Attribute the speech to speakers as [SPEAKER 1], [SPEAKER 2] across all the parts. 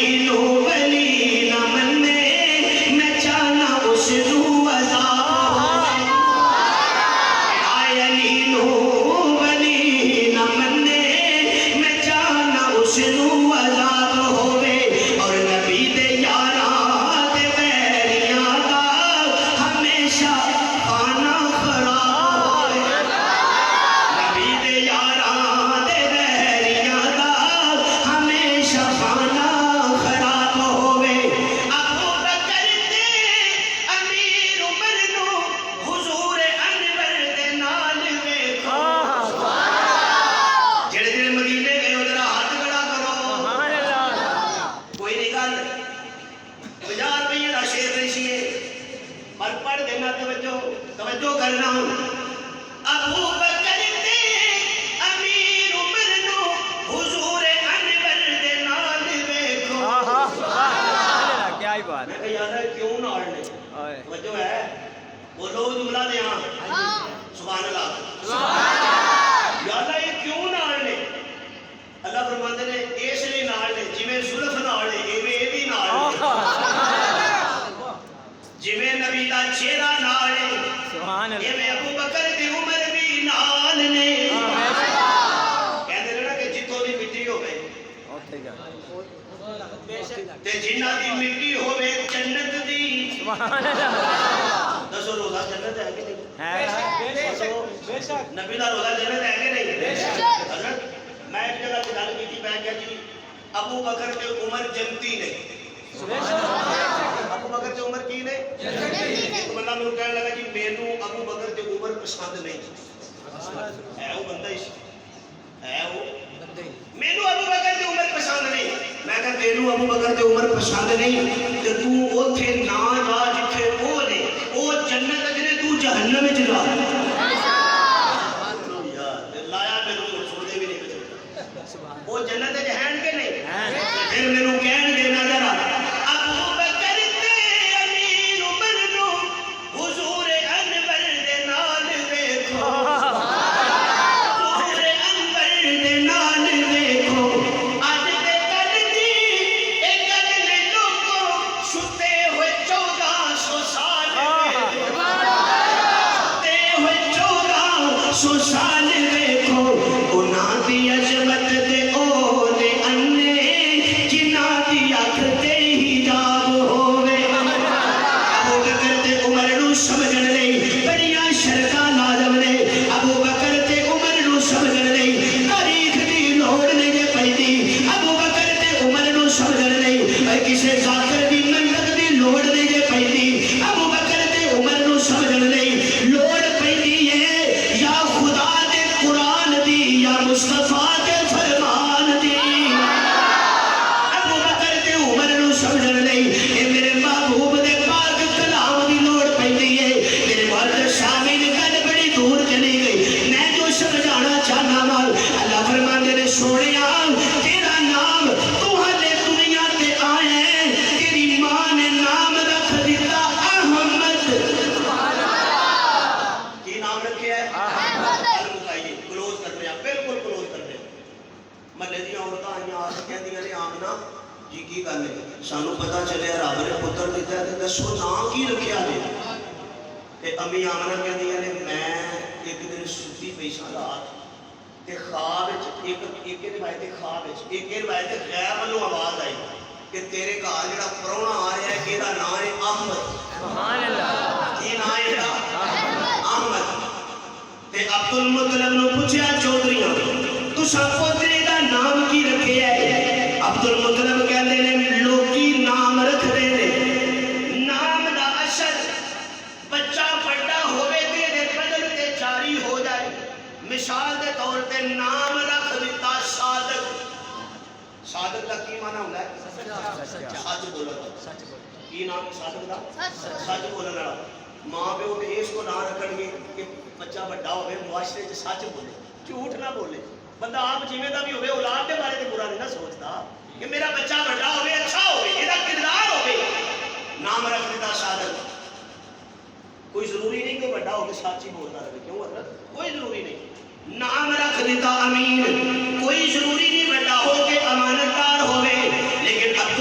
[SPEAKER 1] علی نو ولی نہ منے میں چاہنا اس نو عذاب آئے علی نو ولی نہ منے میں چاہنا اس نو عذاب ہوئے اور نبی دے یاراں دے بیریاں دا ہمیشہ کھانا خراب ہوئے نبی دے یاراں دے بیریاں دا ہمیشہ کھانا خراب ہوئے ابو بکر تے امیر عمر نو حضور انور دے نال ویکھو جڑے جڑے مدینے گئے ادھر ہاتھ کھڑا کرو کوئی نہیں گل 50 روپیے کا شیر رشیے پر پڑھ دینا توجہ کرنا ابو بکر تے امیر عمر نو حضور انور دے نال ویکھو
[SPEAKER 2] کیا ہی بات
[SPEAKER 1] میں کہا یاد ہے کیوں نال نے توجہ ہے بولو جملہ دے ہاں سبحان اللہ یاد ہے یہ کیوں نال نے اللہ فرماتے نے اس لیے نال نے جویں زلف نال نے ایویں اے بھی نال نے جویں نبی دا چہرہ نال نے
[SPEAKER 2] سبحان اللہ
[SPEAKER 1] ایویں ابو بکر دی عمر بھی نال نے کہندے نے نا کہ جتوں دی مٹی ہوے
[SPEAKER 2] اوتھے جا
[SPEAKER 1] تے جنہاں دی مٹی ہوے جنت دی
[SPEAKER 2] سبحان اللہ
[SPEAKER 1] دسو روزہ جنت ہے کہ نہیں
[SPEAKER 2] ہے
[SPEAKER 1] نبی دا روزہ جنت ہے کہ نہیں حضرت میں ایک جگہ پہ گل کی میں کہا جی ابو بکر تے عمر جنتی نے ابو بکر تے عمر کی نے ایک بندہ میرے کہنے لگا جی مینوں ابو بکر تے عمر پسند نہیں ہے وہ بندہ ہے وہ مینوں ابو بکر تے عمر پسند نہیں میں کہا تینوں ابو بکر تے عمر پسند نہیں تے تو اوتھے نہ جا جتھے وہ نے وہ جنت وچ نے تو جہنم وچ جا لایا میرے سوچے بھی نہیں وہ جنت وچ ہیں کہ نہیں پھر مینوں کہن دینا ذرا ابو بکر تے امیر عمر نو حضور انور دے نال ویکھو حضور انور دے نال ویکھو اج تے کل دی اے گل نے لوگوں ستے ہوئے 1400 سال ستے ہوئے 1400 سال ویکھو انہاں دی عظمت دے او دے انے جنہاں دی اکھ تے حجاب ہووے ابو بکر تے عمر نو سمجھن لئی بڑیاں شرطاں لازم نے ابو بکر تے عمر نو سمجھن لئی تاریخ دی لوڑ نہیں جے پیندی ابو بکر تے عمر نو سمجھن لئی کسے ذاکر دی منت دی لوڑ نہیں جے پیندی ابو بکر تے عمر نو سمجھن لئی لوڑ پیندی ہے یا خدا دے قرآن دی یا مصطفیٰ دے فرمان دی ابو بکر تے عمر نو سمجھن لئی اے میرے محبوب دے پاک کلام دی لوڑ پیندی ہے میرے مرد شامل گل بڑی دور چلی گئی میں جو سمجھانا چاہنا وا اللہ فرماندے نے سونیا تیرا نام تو ہلے دنیا تے آیا ہے تیری ماں نے نام رکھ دیتا احمد کی نام رکھیا ہے احمد مکائیے کلوز کرنے ہیں بالکل کلوز کرنے ہیں محلے دی عورتاں آئیاں آ کے کہندیاں نے آمنہ جی کی گل ہے سانو پتہ چلیا رب نے پتر دیتا ہے تے دسو نام کی رکھیا نے تے امی آمنہ کہندیاں نے میں ایک دن ستی پئی ساں رات تے خواب وچ ایک روایت خواب وچ ایک روایت غیب والوں آواز آئی کہ تیرے گھر جڑا پرونا آ رہا ہے کیڑا نام ہے احمد
[SPEAKER 2] سبحان اللہ
[SPEAKER 1] کی نام ہے جڑا احمد تے عبد المطلب نو پوچھیا چودھریاں تساں پوترے دا نام کی رکھیا ہے عبد المطلب کہندے نے لوکی نام رکھدے نے نام دا اثر بچہ بڑا ہوے تے دے بدن تے جاری ہو جائے مثال دے طور تے نام رکھ دیتا صادق صادق دا کی معنی ہوندا ہے سچ بولنا کی نام صادق دا سچ بولن والا ماں پیو تے اس کو نام رکھن گے کہ بچہ بڑا ہوے معاشرے وچ سچ بولے جھوٹ نہ بولے بندہ آپ جویں دا بھی ہوے اولاد دے بارے تے برا نہیں نہ سوچدا کہ میرا بچہ بڑا ہوے اچھا ہوے ایدا کردار ہوے نام رکھ دیتا صادق کوئی ضروری نہیں کہ بڑا ہو کے سچ ہی بولتا رہے کیوں حضرت کوئی ضروری نہیں نام رکھ دیتا امین کوئی ضروری نہیں بڑا ہو کے امانتدار ہوے لیکن عبد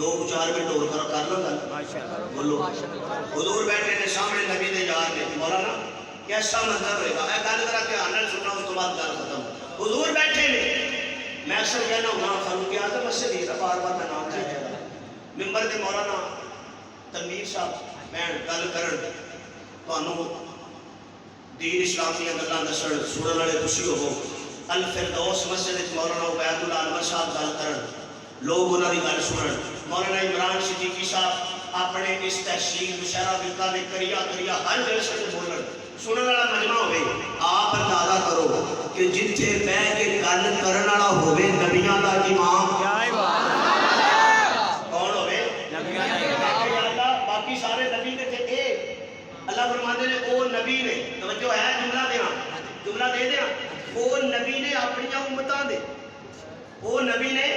[SPEAKER 1] دو چار منٹ اور کر لو گل
[SPEAKER 2] ماشاءاللہ
[SPEAKER 1] بولو حضور بیٹھے نے سامنے نبی دے یار نے مولانا کیسا منظر ہوئے گا اے گل ذرا دھیان نال سننا اس تو بعد گل ختم حضور بیٹھے نے میں اکثر کہنا ہوں فاروق اعظم مسجد ہی بار بار میں نام لے جائے ممبر تے مولانا تنویر صاحب میں گل کرن تانوں دین اسلام دی گلاں دسن سنن والے تسی ہو الفردوس مسجد وچ مولانا عبید اللہ انور صاحب گل کرن لوگ انہاں دی گل سنن مولانا عمران صدیقی صاحب اپنے اس تحصیل مشاعرہ فرقہ دے کریا ہر جلسے تے بولن سنن والا مجمع ہوے آپ اندازہ کرو کہ جتھے بیٹھ کے گل کرن والا ہوے نبیاں دا امام
[SPEAKER 2] کیا ہے بات
[SPEAKER 1] کون ہوے
[SPEAKER 2] نبیاں دا
[SPEAKER 1] اللہ باقی سارے نبی نے تے اے اللہ فرماتے نے او نبی نے توجہ ہے جملہ دے دیاں او نبی نے اپنی امتاں دے او نبی نے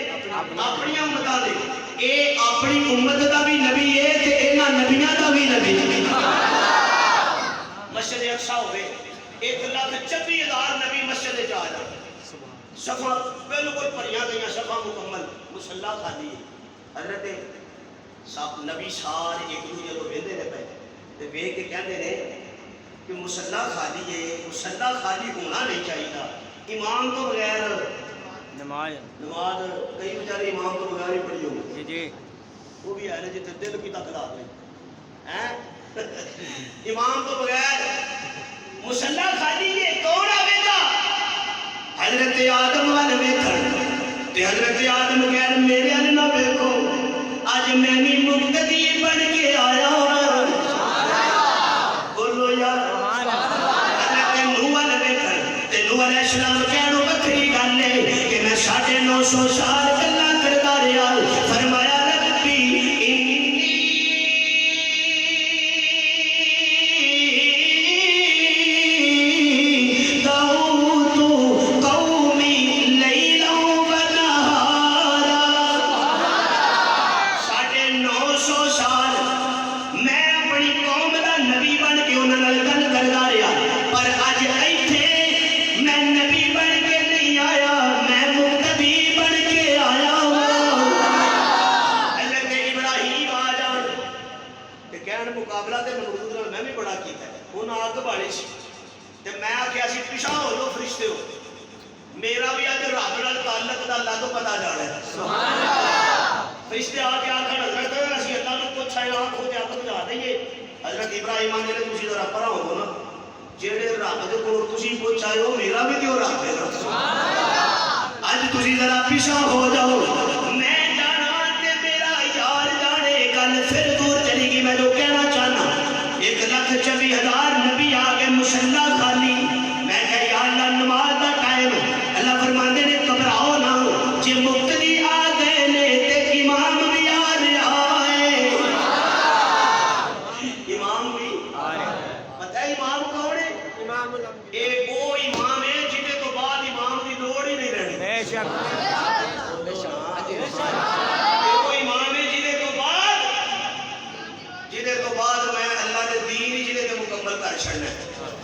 [SPEAKER 1] اپنی امتاں دے اے اپنی امت دا بھی نبی ہے تے انہاں نبیاں دا بھی نبی مسجد اقصا ہوئے 1,26,000 نبی مسجد جا جائے صفحہ بالکل پڑھیاں گئیاں صفحہ مکمل مصلی خالی ہے حضرت نبی سارے ایک دوسرے کو ویندے نے پے تے ویکھ کے کہندے نے کہ مصلی خالی ہے مصلی خالی ہونا نہیں چاہیے امام تو بغیر
[SPEAKER 2] نماز
[SPEAKER 1] کئی بیچارے امام تو بغیر ہی پڑھی ہوں
[SPEAKER 2] جی جی
[SPEAKER 1] وہ بھی ہے جتنے دل کی تک رات ہیں امام تو بغیر مصلی خالی یہ کون آئے گا حضرت آدم والے ویکھن تے حضرت آدم کہن میرے ال نہ ویکھو اج میں بھی مقتدی بن کے آیا ہوں بولو یار حضرت نوح والے ویکھن تے نوح علیہ السلام کہنو بکری گل ہے کہ میں 950 سال گلاں کردا رہیا فرمایا میرا بھی آج رب نال تعلق دا اللہ تو پتا جانا ہے فرشتے آ کے آخر حضرت اسی اللہ نو پوچھا ہے آنکھ ہوتے آپ بجا دئیے حضرت ابراہیم آنے نے تسی ذرا پرا ہو نا جیڑے رب دے کول تسی پوچھا ہے وہ میرا بھی دیو رب ہے اج تسی ذرا پیچھے ہو جاؤ میں جانا تے میرا یار جانے گل پھر دور چلی گئی میں جو کہنا چاہنا 1,26,000 نبی آ گئے مصلی خالی میں کہ یا اللہ نماز دا ٹائم اللہ فرماندے نے گھبراؤ نہ جے مقتدی آ گئے نے تے امام بھی آ رہا ہے امام بھی
[SPEAKER 2] آ رہا ہے
[SPEAKER 1] پتہ ہے امام کون ہے امام ایک وہ امام ہے جنہیں تو بعد امام دی لوڑ ہی نہیں رہنی
[SPEAKER 2] بے شک
[SPEAKER 1] وہ امام ہے جنہیں تو بعد میں اللہ دے دین ہی جنہیں تے مکمل کر چھڑنا ہے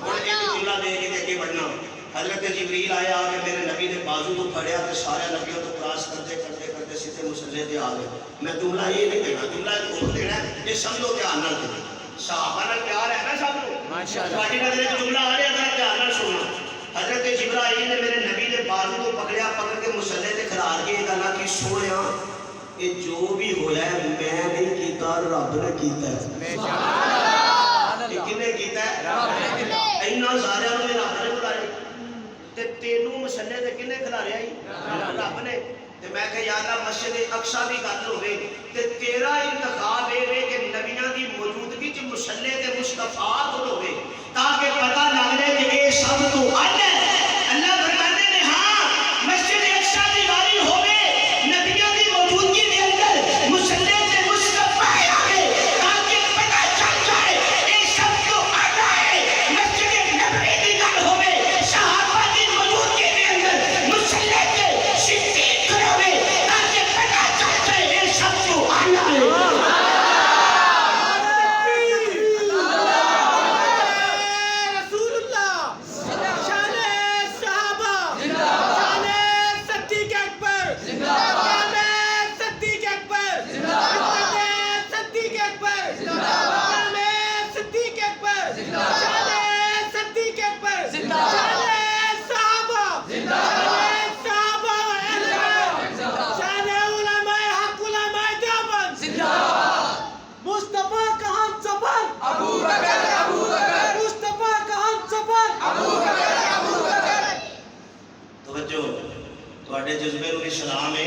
[SPEAKER 1] اور ایک جملہ دے کے آگے بڑھنا حضرت جبریل آیا آگے میرے نبی نے بازو تو پھڑیا تو سارے نبیوں تو کراس کرتے سیدھے مصلی تے آ گئے میں جملہ یہ نہیں دینا جملہ ایک دینا ہے یہ سمجھو دھیان نال دینا صحابہ نال پیار ہے نا سب کو
[SPEAKER 2] ماشاءاللہ
[SPEAKER 1] تھوڑی نظر وچ جملہ آ رہا ہے دھیان نال سننا حضرت جبرائیل نے میرے نبی دے بازو تو پکڑیا پکڑ کے مصلی تے کھڑا کے گلا کی سونیا کہ جو بھی ہویا ہے میں نہیں کیتا رب نے کیتا ہے
[SPEAKER 2] بے شک
[SPEAKER 1] یہ کنے کیتا ہے
[SPEAKER 2] رب نے کیتا
[SPEAKER 1] اینا سارے نوں رب نے بلائے تے تینوں مصلی تے کنے کھلاریا رب نے تے میں کہ یا اللہ مسجد اقصا دی گل ہوے تے تیرا انتخاب اے کہ نبیاں دی موجودگی وچ مصلی تے مصطفیٰ ہوے تاکہ پتہ لگ جائے کہ اے سب تو اعلی ہے اللہ فرماتے نے ہاں مسجد اقصا دی واری ہوے نبیاں دی موجودگی دے اندر مصلی تے مصطفیٰ آئے تاکہ پتہ چل جائے اے سب تو اعلی ہے مسجد نبوی دی گل ہوے صحابہ دی موجودگی دے اندر مصلی تے صدیق ہوے تاکہ پتہ چل جائے اے سب ਤੁਹਾਡੇ ਜਜ਼ਬੇ ਨੂੰ ਵੀ ਸਲਾਮ ਹੈ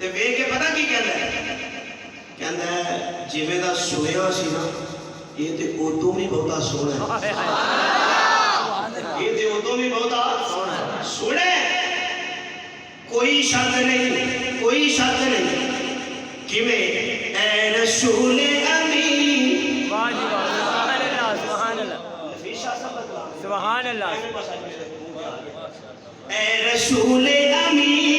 [SPEAKER 1] ਤੇ ਵੇਖ ਕੇ ਪਤਾ ਕੀ ਕਹਿੰਦਾ ਜਿਵੇਂ ਦਾ ਸੁਣਿਆ ਸੀ ਨਾ ਇਹ ਤੇ ਉਦੋਂ ਵੀ ਬਹੁਤਾ ਸੋਹਣਾ ਇਹ ਤੇ ਉਦੋਂ ਵੀ ਬਹੁਤਾ ਸੋਹਣਾ ਕੋਈ ਸ਼ੱਕ ਨਹੀਂ ਕਿਵੇਂ ਐ ਰਸੂਲ ਅਮੀ
[SPEAKER 2] ਵਾਹ ਜੀ ਵਾਹ ਸੁਭਾਨ ਅੱਲਾਹ
[SPEAKER 1] ਨਫੀਸ਼ਾ ਸਬਕ
[SPEAKER 2] ਸੁਭਾਨ ਅੱਲਾਹ
[SPEAKER 1] ਐ ਰਸੂਲ ਅਮੀ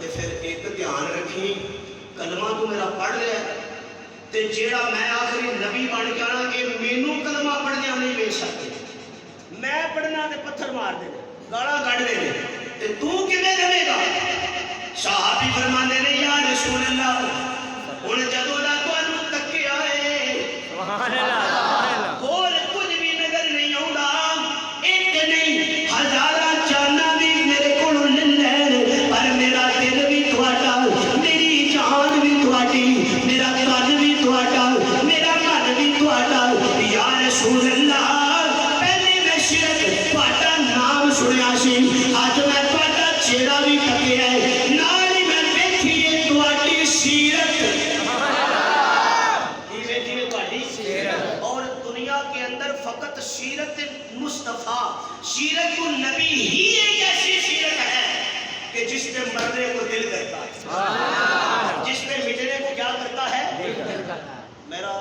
[SPEAKER 1] تے پھر ایک دھیان رکھی کلمہ تو میرا پڑھ لیا تے جیڑا میں آخری نبی بن کے آنا کہ مینوں کلمہ پڑھنے نہیں ویچ سکتے میں پڑھنا تے پتھر مار دے گالا کڈ دے تے تو کیویں دے گا صحابی فرماندے نے یا رسول اللہ ہن جدوں دا تانوں تکیا ہے
[SPEAKER 2] سبحان اللہ سبحان اللہ
[SPEAKER 1] اور کچھ بھی نظر نہیں آوندا ایک نہیں ہزاراں جاناں بھی میرے کولوں لے لین پر میرا دل بھی تہاڈا میری جان بھی تہاڈی میرا تن بھی تہاڈا میرا من بھی تہاڈا یا رسول اللہ پہلے میں شرک تہاڈا نام سنیا سی اج میں تہاڈا چہرہ بھی تکیا ہے نال ہی میں ویکھی ہے تہاڈی سیرت اور دنیا کے اندر فقط سیرت مصطفیٰ سیرت النبی ہی ایک ایسی سیرت ہے کہ جس میں مرنے کو دل کرتا ہے جس میں مٹنے کو کیا کرتا ہے میرا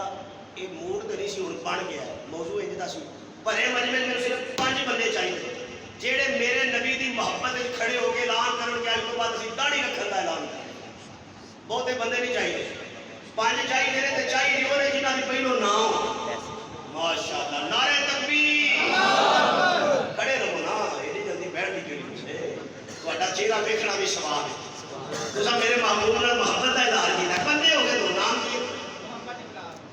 [SPEAKER 1] یہ موڈ کری سی ہوں بن گیا ہے موضوع انجدہ سی بھرے مجمع میں صرف 5 بندے چاہیے جیڑے میرے نبی دی محبت کھڑے ہو کے اعلان کرن کے اس کے بعد اسی داڑھی رکھن کا اعلان کریں بہتے بندے نہیں چاہیے 5 چاہیے تے چاہیے وہ جنہاں دی پہلو نام ماشاءاللہ نعرہ تکبیر کھڑے رہو نا ایڈی جلدی بیٹھ دی کیڑی پیچھے تہاڈا چہرہ ویکھنا بھی ثواب ہے تساں میرے محبوب نال محبت دا اظہار کیتا بندے ہو گئے تو نام کی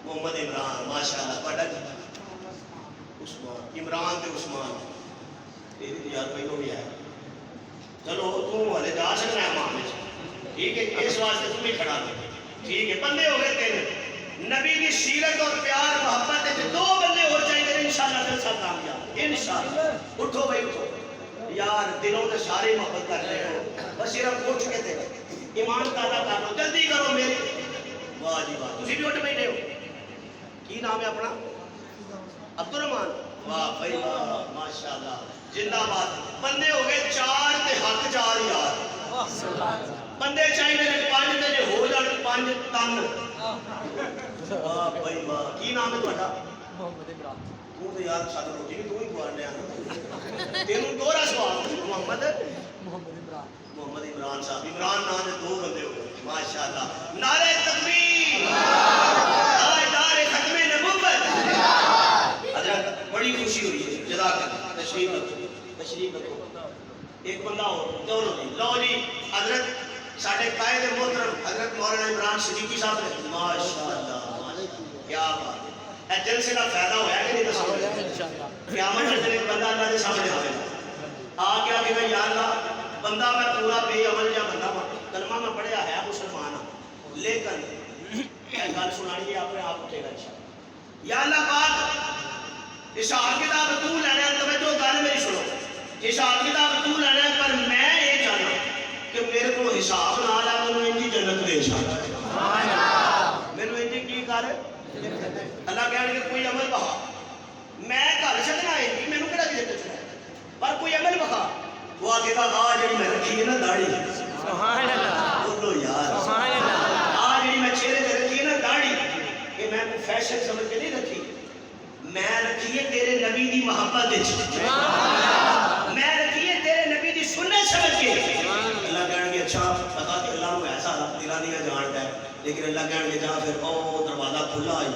[SPEAKER 1] محمد عمران ماشاءاللہ تہاڈا عثمان عمران تے عثمان تیری تو یار پہلو بھی ہے چلو تو ہلے جا سکنا ہے معاملے ٹھیک ہے اس واسطے تم ہی کھڑا دے ٹھیک ہے بندے ہو گئے 3 نبی کی سیرت اور پیار محبت ہے 2 بندے ہو جائیں گے انشاءاللہ دل سب کامیاب انشاءاللہ اٹھو بھائی اٹھو یار دلوں سے سارے محبت کر رہے ہو بس صرف اٹھ چکے تھے ایمان تازہ کر لو جلدی کرو میری واہ جی واہ تسی بھی اٹھ بیٹھے ہو کی نام ہے اپنا عبد الرحمان واہ بھائی واہ ماشاءاللہ زندہ باد بندے ہو گئے 4 تے حق 4 یار بندے چاہیے 5 تے ہو جان 5 تن واہ بھائی واہ کی نام ہے تہاڈا محمد عمران تو تے یار ساتھ روٹی بھی تو ہی کھوانے آ تینوں دوہرا سوال محمد عمران صاحب عمران نام دے 2 بندے ہو گئے ماشاءاللہ نعرہ تکبیر تاجدار ختم نبوت حضرت بڑی خوشی ہوئی ہے جزاک اللہ تشریف رکھو ایک بندہ ہو لو جی حضرت ساڈے قائد محترم حضرت مولانا عمران صدیقی صاحب نے ماشاءاللہ کیا بات ہے جلسے کا فائدہ ہوا کہ نہیں دسو قیامت کے دن ایک بندہ اللہ کے سامنے آئے گا آ کے آگے گا یا اللہ بندہ میں پورا بے عمل جا بندہ کلمہ میں پڑھیا ہے مسلمان ہوں لیکن یہ گل سنانی ہے اپنے آپ اٹھے گا انشاءاللہ یا اللہ پاک حساب کتاب تو لینا ہے توجہ گل میری سنو حساب کتاب تو لینا ہے پر میں یہ جانا کہ میرے کو حساب نہ لا مینوں انجی جنت دے انشاءاللہ مینوں انجی کی کر اللہ کہنے کہ کوئی عمل بہا میں گھر چھڈنا ہے مینوں کہڑا جنت چھڈنا ہے پر کوئی عمل بہا وہ آگے کا جڑی میں رکھی ہے نا داڑھی
[SPEAKER 2] سبحان اللہ
[SPEAKER 1] بولو یار
[SPEAKER 2] سبحان اللہ
[SPEAKER 1] جڑی میں چہرے پہ رکھی ہے نا داڑھی یہ میں فیشن سمجھ کے نہیں رکھی میں رکھی ہے تیرے نبی دی محبت میں رکھی ہے تیرے نبی دی سنت سمجھ کے اللہ کہنے کہ اچھا پتا کہ اللہ کو ایسا دلا دیا جانتا ہے لیکن اللہ کہنے کہ جہاں پھر او دروازہ کھلا آئی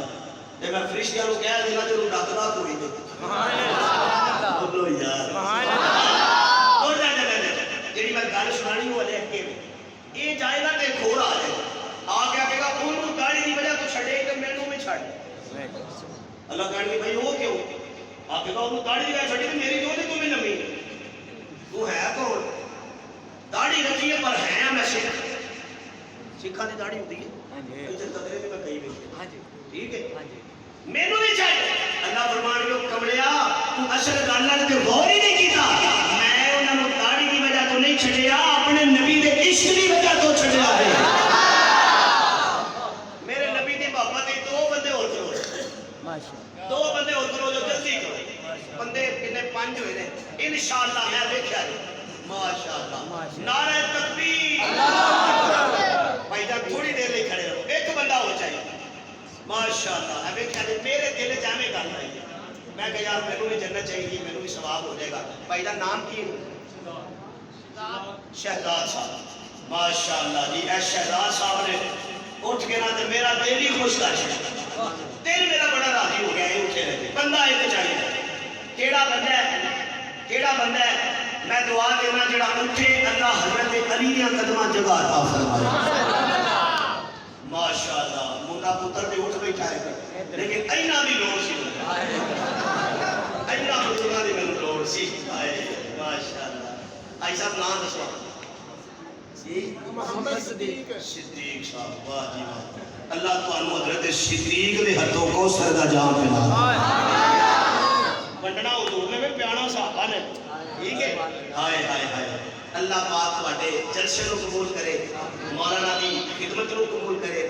[SPEAKER 1] جب میں فرشتیاں کو کہہ دینا تو ڈاکدا کوئی نہیں
[SPEAKER 2] سبحان اللہ
[SPEAKER 1] بولو یار
[SPEAKER 2] سبحان اللہ
[SPEAKER 1] جی میں گل سنانی ہوں والے اگے میں یہ جائے گا تو ایک ہور آ جائے گا آ کے آگے گا انہوں گاڑی کی وجہ تو چھڑے کہ مینوں بھی چھڑ اللہ کہنے بھائی وہ کیوں آگے گا انہوں داڑھی لگا چھڑی تو میری جو تو بھی نمی تو ہے کون داڑھی رکھی ہے پر ہے میں سکھ سکھاں دی داڑھی ہوتی ہے ادھر قدرے میں کہیں بھی ٹھیک ہے مینوں بھی چاہیے اللہ فرمان کے کملیا تو اصل گل نال تے غور ہی نہیں کیتا میں انہاں نوں داڑھی دی وجہ تو نہیں چھڈیا اپنے نبی دے عشق دی وجہ تو چھڈیا ہے میرے نبی دی محبت دے 2 بندے اور کرو ماشاءاللہ 2 بندے اور کرو جو جلدی کرو بندے کنے 5 ہوئے نے انشاءاللہ میں دیکھیا ہے ماشاءاللہ نعرہ تکبیر اللہ اکبر بھائی جان تھوڑی دیر لے کھڑے رہو ایک بندہ ہو چاہیے ماشاءاللہ ابھی کہتے میرے دل جامع کر رہی ہے میں کہ یار مینوں بھی جنت چاہیے مینوں بھی ثواب ہو جائے گا بھائی دا نام کی شہزاد صاحب ماشاءاللہ جی اے شہزاد صاحب نے اٹھ کے نہ تے میرا دل ہی خوش کر چھڑیا دل میرا بڑا راضی ہو گیا ہے اٹھے رہے بندہ ایک چاہیے کیڑا بندہ ہے کیڑا بندہ ہے میں دعا دینا جڑا اٹھے اللہ حضرت علی دیا قدمہ جگہ عطا فرمائے ماشاءاللہ موٹا پتر دے اٹھ بیٹھا ہے لیکن اینا بھی لوڑ سی اینا بزرگاں دی مینوں لوڑ سی ماشاءاللہ آئی صاحب نام دسو
[SPEAKER 2] محمد صدیق
[SPEAKER 1] صدیق صاحب واہ جی واہ اللہ تانوں حضرت صدیق دے ہتھوں کوثر دا جام پلا ونڈنا حضور نے میں پیانا صحابہ نے ٹھیک ہے ہائے ہائے ہائے اللہ پاک تواڈے جلسے نو قبول کرے مولانا دی خدمت نو قبول کرے